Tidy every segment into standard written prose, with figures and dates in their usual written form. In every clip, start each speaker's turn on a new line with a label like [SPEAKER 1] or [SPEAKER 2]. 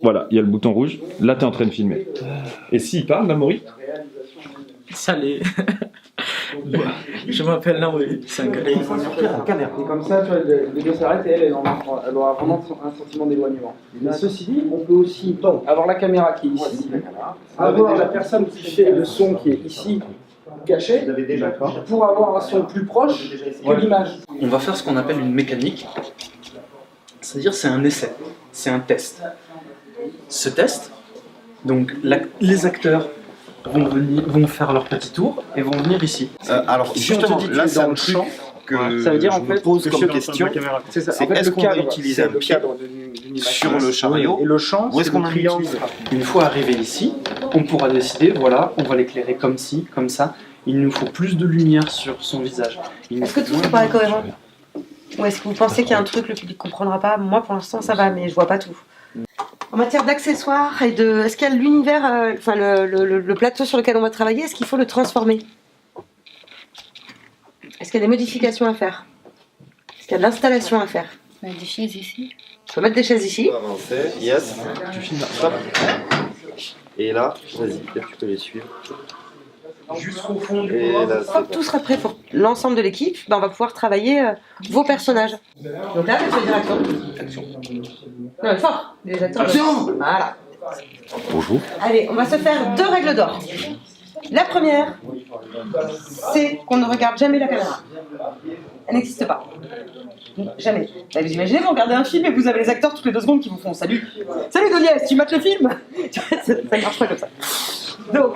[SPEAKER 1] Voilà, il y a le bouton rouge. Là, tu es en train de filmer. Et s'il parle, Namori?
[SPEAKER 2] Salut. Je m'appelle Naoui Sangaré.
[SPEAKER 3] Et comme ça, tu vois, le vidéo s'arrête et elle aura vraiment un sentiment d'éloignement. Mais ceci dit, on peut aussi avoir la caméra qui est ici, avoir la personne qui fait le son qui est ici, caché, pour avoir un son plus proche que l'image.
[SPEAKER 2] On va faire ce qu'on appelle une mécanique. C'est-à-dire c'est un essai, c'est un test. Ce test, donc les acteurs vont faire leur petit tour et vont venir ici.
[SPEAKER 4] Alors justement, là c'est un truc que
[SPEAKER 3] ça veut dire,
[SPEAKER 4] je
[SPEAKER 3] en fait,
[SPEAKER 4] me pose comme question.
[SPEAKER 3] C'est ça.
[SPEAKER 4] C'est
[SPEAKER 3] En fait,
[SPEAKER 4] est-ce
[SPEAKER 3] le
[SPEAKER 4] qu'on va
[SPEAKER 3] cadre,
[SPEAKER 4] utiliser
[SPEAKER 3] c'est
[SPEAKER 4] un
[SPEAKER 3] le
[SPEAKER 4] pied
[SPEAKER 3] cadre d'une image.
[SPEAKER 4] sur le chariot
[SPEAKER 3] Et le champ,
[SPEAKER 4] ou est-ce qu'on
[SPEAKER 3] le
[SPEAKER 4] en
[SPEAKER 3] triangle.
[SPEAKER 4] utilise?
[SPEAKER 2] Une fois arrivé ici, on pourra décider, voilà, on va l'éclairer comme ci, comme ça. Il nous faut plus de lumière sur son visage.
[SPEAKER 5] Est-ce que tout vous paraît cohérent? Ou est-ce que vous pensez qu'il y a un truc que le public ne comprendra pas? Moi, pour l'instant, ça va, mais je vois pas tout. En matière d'accessoires et de... Est-ce qu'il y a l'univers, enfin le plateau sur lequel on va travailler, est-ce qu'il faut le transformer? Est-ce qu'il y a des modifications à faire? Est-ce qu'il y a de l'installation à faire?
[SPEAKER 6] Des chaises ici.
[SPEAKER 5] On peut mettre des chaises ici.
[SPEAKER 4] On va avancer, yes. Tu filmes, stop. Et là, vas-y, tu peux les suivre.
[SPEAKER 2] Jusqu'au fond du
[SPEAKER 4] Et
[SPEAKER 2] couloir.
[SPEAKER 4] là,
[SPEAKER 5] Une fois que tout sera prêt pour l'ensemble de l'équipe, ben, on va pouvoir travailler vos personnages. Donc là, tu vas dire action. Action. Non, fort. Les acteurs.
[SPEAKER 4] Action.
[SPEAKER 5] Voilà.
[SPEAKER 4] Bonjour.
[SPEAKER 5] Allez, on va se faire 2 règles d'or. La première, c'est qu'on ne regarde jamais la caméra. Elle n'existe pas. Jamais. Bah, vous imaginez, vous regardez un film et vous avez les acteurs toutes les 2 secondes qui vous font salut. Salut Doliès, tu mates le film? Ça ne marche pas comme ça. Donc,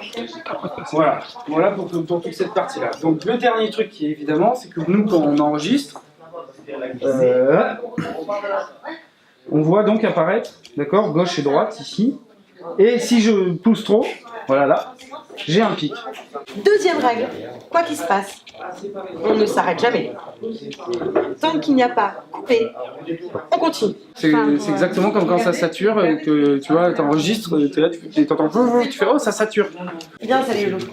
[SPEAKER 3] Voilà pour toute cette partie-là. Donc le dernier truc qui est évidemment, c'est que nous, quand on enregistre, on voit donc apparaître, d'accord, gauche et droite ici. Et si je pousse trop, voilà là, j'ai un pic.
[SPEAKER 5] deuxième règle, quoi qu'il se passe, on ne s'arrête jamais. Tant qu'il n'y a pas coupé, on continue.
[SPEAKER 3] C'est exactement comme quand ça sature, que tu vois, t'enregistres, t'es là, t'entends, tu fais oh ça sature.
[SPEAKER 5] Bien, ça les l'autre.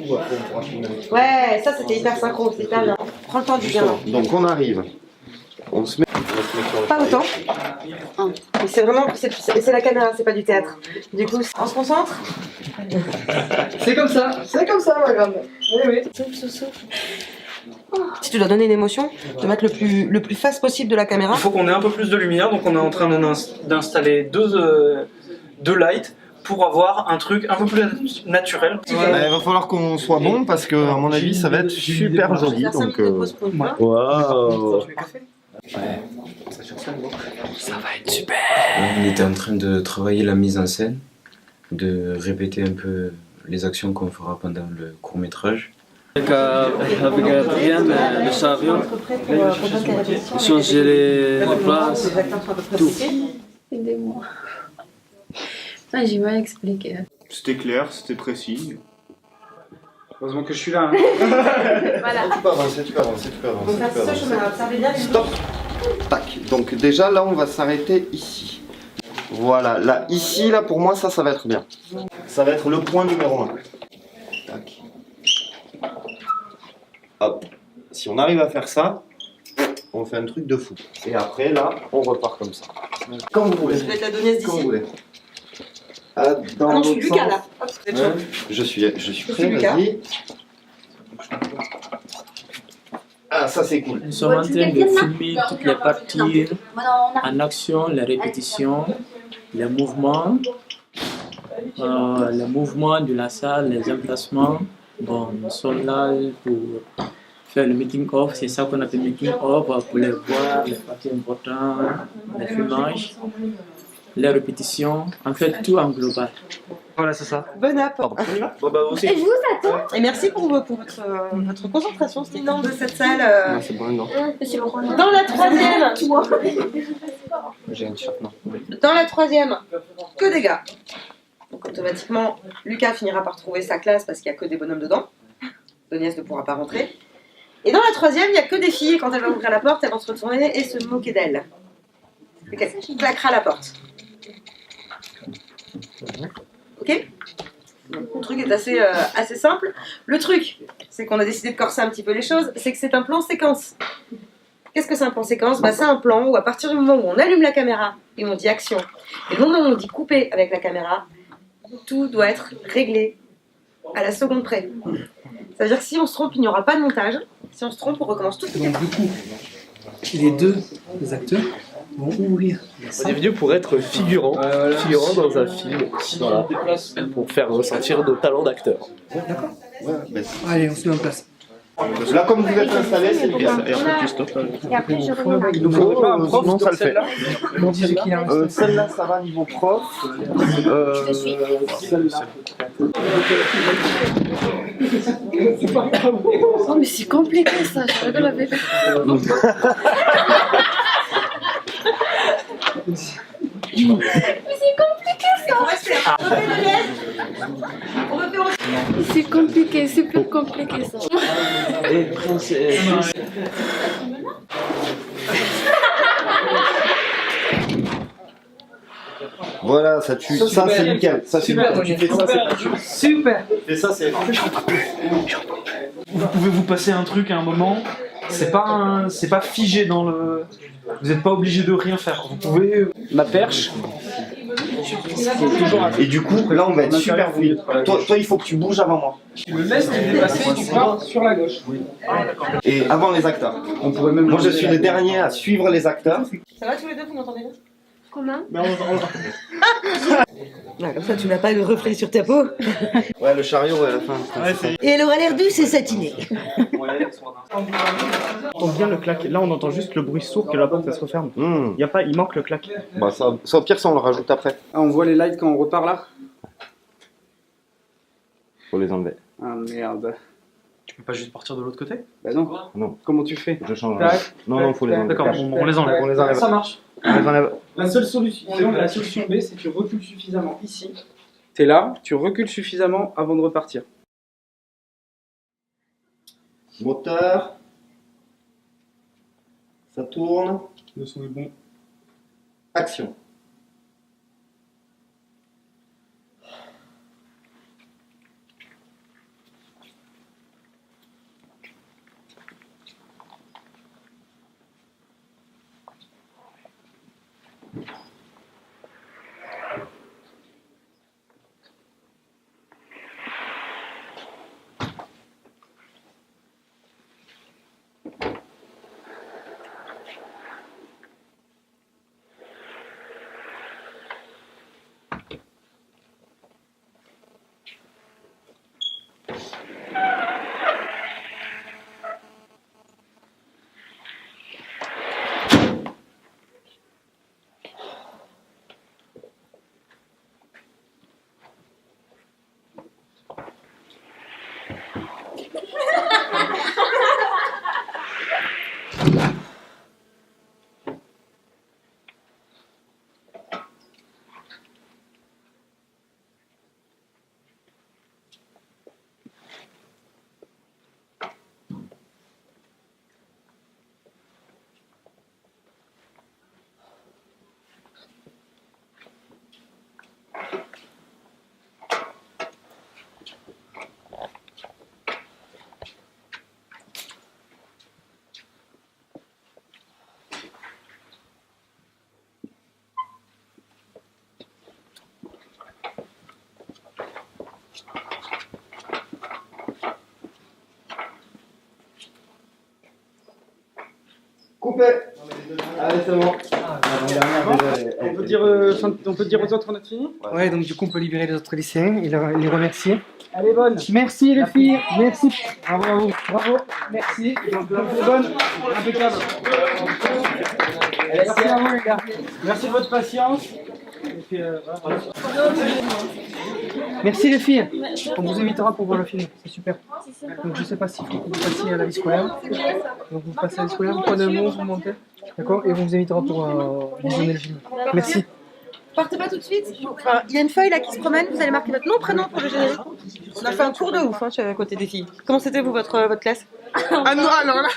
[SPEAKER 5] Ouais, ça c'était hyper synchro, c'est hyper bien. Prends le temps du bien.
[SPEAKER 4] Donc on arrive. On se met sur le
[SPEAKER 5] Pas
[SPEAKER 4] chariot.
[SPEAKER 5] autant. Mais c'est vraiment, c'est la caméra, c'est pas du théâtre. Du coup, on se concentre.
[SPEAKER 3] C'est comme ça, ma grande. Oui.
[SPEAKER 5] Souffle, souffle. Si tu dois donner une émotion, de mettre le plus face possible de la caméra.
[SPEAKER 2] Il faut qu'on ait un peu plus de lumière, donc on est en train d'installer deux lights pour avoir un truc un peu plus naturel.
[SPEAKER 4] Il va falloir qu'on soit bon parce que à mon avis ça va être super joli.
[SPEAKER 5] Faire 5
[SPEAKER 4] Donc
[SPEAKER 5] minutes de pause pour une fois.
[SPEAKER 1] Waouh!
[SPEAKER 2] Ça va être super.
[SPEAKER 7] On était en train de travailler la mise en scène, de répéter un peu les actions qu'on fera pendant le court-métrage.
[SPEAKER 8] Avec Adrien, le chariot, changer les places, tout.
[SPEAKER 6] Aidez-moi. Putain, j'ai mal expliqué.
[SPEAKER 9] C'était clair, c'était précis.
[SPEAKER 3] Heureusement que je suis là. Hein.
[SPEAKER 6] Voilà.
[SPEAKER 4] Tu peux avancer, tu peux avancer, tu peux avancer.
[SPEAKER 5] Donc, ça, ce chemin, observez bien.
[SPEAKER 4] Stop. Tac. Donc déjà là on va s'arrêter ici. Voilà, là, ici, là pour moi ça va être bien. Ça va être le point numéro 1. Tac. Hop. Si on arrive à faire ça, on fait un truc de fou. Et après là, on repart comme ça. Comme vous voulez.
[SPEAKER 5] Je vais te la donner
[SPEAKER 4] Comme vous
[SPEAKER 5] d'ici.
[SPEAKER 4] voulez. Dans
[SPEAKER 5] Ah non, je suis
[SPEAKER 4] l'autre
[SPEAKER 5] Lucas
[SPEAKER 4] sens.
[SPEAKER 5] là. Hop, vous êtes chaud.
[SPEAKER 4] Je suis prêt,
[SPEAKER 5] Lucas.
[SPEAKER 4] vas-y. Ah, ça c'est cool.
[SPEAKER 10] Nous sommes en train de filmer toutes les parties en action, la répétition, les mouvements de la salle, les emplacements. Bon, nous sommes là pour faire le meeting off, c'est ça qu'on appelle meeting off, pour les voir, les parties importantes, les filmages, les répétitions, en fait tout en global.
[SPEAKER 2] Voilà, c'est ça.
[SPEAKER 5] Bon app.
[SPEAKER 2] Bon bah aussi.
[SPEAKER 6] Et je vous attends.
[SPEAKER 5] Et merci pour votre concentration. C'était le nom de cette salle.
[SPEAKER 4] C'est bon, non.
[SPEAKER 6] C'est bon.
[SPEAKER 5] Dans la troisième.
[SPEAKER 2] J'ai une shot, non.
[SPEAKER 5] Dans la troisième, que des gars. Donc automatiquement, Lucas finira par trouver sa classe parce qu'il n'y a que des bonhommes dedans. Doniès ne pourra pas rentrer. Et dans la troisième, il n'y a que des filles. Quand elle va ouvrir la porte, elles vont se retourner et se moquer d'elle. Donc elle claquera la porte. Ok? Donc, le truc est assez simple. Le truc, c'est qu'on a décidé de corser un petit peu les choses, c'est que c'est un plan séquence. Qu'est-ce que c'est un plan séquence? Bah, c'est un plan où à partir du moment où on allume la caméra et on dit action, Et le moment où on dit couper avec la caméra, tout doit être réglé à la seconde près. Ça veut dire que si on se trompe, il n'y aura pas de montage. Si on se trompe, on recommence tout.
[SPEAKER 2] Donc du coup, les deux acteurs vont ouvrir la salle.
[SPEAKER 11] On est venu pour être figurant dans un film, voilà, pour faire ressentir nos talents d'acteurs.
[SPEAKER 2] D'accord.
[SPEAKER 4] Ouais,
[SPEAKER 2] Allez, on se met en place.
[SPEAKER 4] là, comme vous êtes installés, c'est bien.
[SPEAKER 9] Et après, tu stoppes.
[SPEAKER 6] Et après, je reviens.
[SPEAKER 2] Il nous faudrait pas un prof
[SPEAKER 4] sinon, ça
[SPEAKER 2] dans
[SPEAKER 4] le fait.
[SPEAKER 2] celle-là. On dirait qu'il a un
[SPEAKER 4] Celle-là, ça va niveau prof. Celle-là.
[SPEAKER 6] Oh, mais c'est compliqué ça, je rigole avec. Mais c'est compliqué ça! C'est compliqué, c'est plus compliqué ça.
[SPEAKER 4] Voilà, ça tue. Ça, c'est nickel. Ça, c'est
[SPEAKER 2] Super,
[SPEAKER 4] nickel. Tu fais ça, c'est pas tue.
[SPEAKER 2] super.
[SPEAKER 4] Et ça, c'est.
[SPEAKER 2] Vous pouvez vous passer un truc à un moment. C'est pas figé dans le. Vous n'êtes pas obligé de rien faire. Vous pouvez. Ma perche.
[SPEAKER 4] Et du coup, là, on va être super fluide. Toi, il faut que tu bouges avant moi.
[SPEAKER 3] Tu le laisses te dépasser, tu pars sur la gauche.
[SPEAKER 4] Et avant les acteurs.
[SPEAKER 3] On pourrait même.
[SPEAKER 4] Moi, je suis le dernier à suivre les acteurs.
[SPEAKER 5] Ça va tous les deux, vous m'entendez bien?
[SPEAKER 6] Comment?
[SPEAKER 5] Comme ça, tu n'as pas le reflet sur ta peau.
[SPEAKER 4] Ouais, le chariot, ouais, à la fin.
[SPEAKER 5] Et elle aura l'air douce et satinée.
[SPEAKER 9] On entend bien le claque. Là, on entend juste le bruit sourd que la porte elle se referme. Il manque le claque.
[SPEAKER 4] Bah, ça, au pire, ça, on le rajoute après.
[SPEAKER 3] Ah, on voit les lights quand on repart là.
[SPEAKER 1] Faut les enlever.
[SPEAKER 3] Ah merde.
[SPEAKER 2] Tu peux pas juste partir de l'autre côté?
[SPEAKER 3] Bah non.
[SPEAKER 1] Non.
[SPEAKER 3] Comment tu fais?
[SPEAKER 1] Je change.
[SPEAKER 3] Tac,
[SPEAKER 1] Non, faut les enlever.
[SPEAKER 2] D'accord, on les enlève.
[SPEAKER 1] On les enlève.
[SPEAKER 3] Ça marche.
[SPEAKER 1] On les enlève.
[SPEAKER 3] La seule solution, la solution B, c'est que tu recules suffisamment ici. T'es là, tu recules suffisamment avant de repartir.
[SPEAKER 4] Moteur. Ça tourne.
[SPEAKER 3] Le son est bon.
[SPEAKER 4] Action. Coupé. Allez, c'est bon.
[SPEAKER 3] On peut dire aux autres qu'on a fini?
[SPEAKER 2] Ouais, donc du coup, on peut libérer les autres lycéens et les remercier.
[SPEAKER 3] Elle est bonne.
[SPEAKER 2] Merci les filles, merci. Bravo à vous, bravo, merci. Donc, elle est bonne, impeccable. Merci à vous les gars. Merci de votre patience. Et puis, voilà. Merci les filles. On vous invitera pour voir le film, c'est super. Donc je sais pas s'il faut que vous passiez à la vie scolaire. Donc vous passez à la vie scolaire, vous prenez un mot, vous montez. D'accord? Et on vous invitera pour visionner le film. Merci.
[SPEAKER 5] Partez pas tout de suite. Enfin, il y a une feuille là qui se promène, vous allez marquer votre nom, prénom pour le générique. On a fait un cours de ouf à côté des filles. Comment c'était vous, votre classe?
[SPEAKER 12] Ah non, alors là,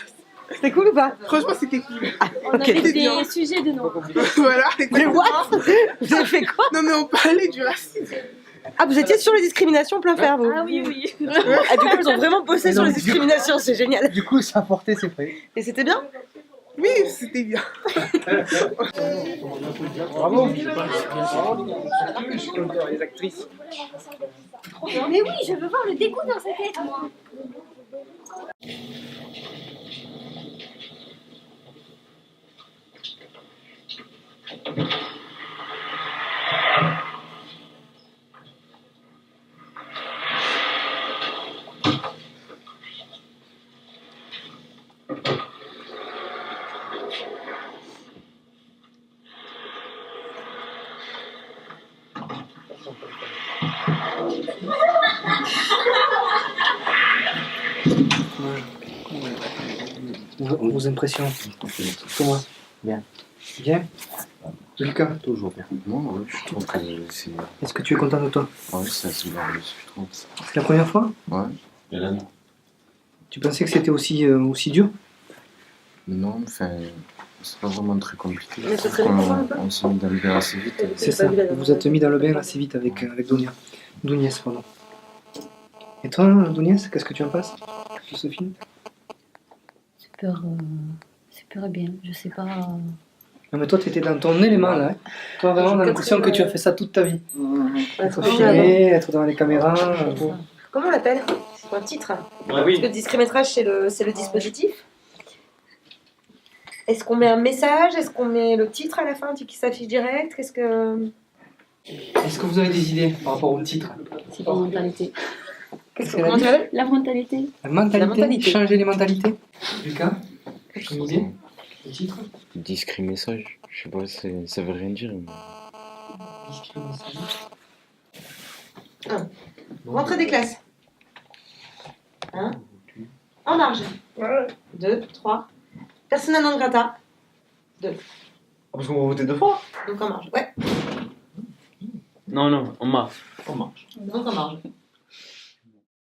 [SPEAKER 5] c'était cool ou pas?
[SPEAKER 12] Franchement, c'était cool.
[SPEAKER 6] On avait des sujets de nom.
[SPEAKER 12] Voilà.
[SPEAKER 5] Mais what? Vous avez fait quoi?
[SPEAKER 12] Non, mais on parlait du racisme.
[SPEAKER 5] Ah, vous étiez sur les discriminations plein fer, vous?
[SPEAKER 6] Ah oui, oui.
[SPEAKER 5] Ah, du coup, ils ont vraiment bossé sur les discriminations, c'est génial.
[SPEAKER 2] Du coup, ça a porté ses fruits.
[SPEAKER 5] Et c'était bien?
[SPEAKER 12] Oui, c'était bien.
[SPEAKER 3] Bravo. Je suis content, les actrices.
[SPEAKER 6] Mais oui, je veux voir le dégoût dans sa tête, moi.
[SPEAKER 3] Vos impressions? Comment? Bien. Bien? Lucas? Toujours bien.
[SPEAKER 7] Moi, ouais, je trouve que c'est.
[SPEAKER 3] Est-ce que tu es content de toi?
[SPEAKER 7] Ouais, ça se voit, je trouve.
[SPEAKER 3] C'est la première fois?
[SPEAKER 7] Ouais. Et là,
[SPEAKER 3] Tu pensais que c'était aussi dur?
[SPEAKER 7] non, enfin, c'est pas vraiment très compliqué.
[SPEAKER 5] Mais ce
[SPEAKER 7] Je
[SPEAKER 5] serait
[SPEAKER 7] trouve
[SPEAKER 5] le
[SPEAKER 7] qu'on
[SPEAKER 5] point,
[SPEAKER 7] on s'est mis dans le bain assez vite.
[SPEAKER 3] C'est ça, vous vous êtes mis dans le bain assez vite avec Douniès, pardon. Et toi, Douniès, qu'est-ce que tu en penses de ce film?
[SPEAKER 13] Super bien, je sais pas.
[SPEAKER 3] Non mais toi, t'étais dans ton élément là. Hein. Toi, vraiment, on a l'impression que tu as fait ça toute ta vie. Être filmé, être devant les caméras.
[SPEAKER 5] Comment on l'appelle? C'est un titre.
[SPEAKER 2] Ah oui.
[SPEAKER 5] Parce que le discrimétrage, c'est le dispositif. Est-ce qu'on met un message? Est-ce qu'on met le titre à la fin qui s'affiche direct? Qu'est-ce que...
[SPEAKER 3] Est-ce que vous avez des idées par rapport au titre?
[SPEAKER 13] C'est la mentalité.
[SPEAKER 5] Comment tu l'appelles?
[SPEAKER 13] La mentalité.
[SPEAKER 3] La mentalité,
[SPEAKER 5] La mentalité.
[SPEAKER 3] changer les mentalités. Lucas, une idée? Le titre?
[SPEAKER 7] Discrimessage, je sais pas, ça veut rien dire.
[SPEAKER 5] Un. Rentrée des classes. 1. En marge. 2, 3. Persona non grata. 2.
[SPEAKER 3] Parce qu'on va voter deux fois.
[SPEAKER 5] Donc en marge. Ouais.
[SPEAKER 8] Non, non, on marche.
[SPEAKER 5] Donc en marge.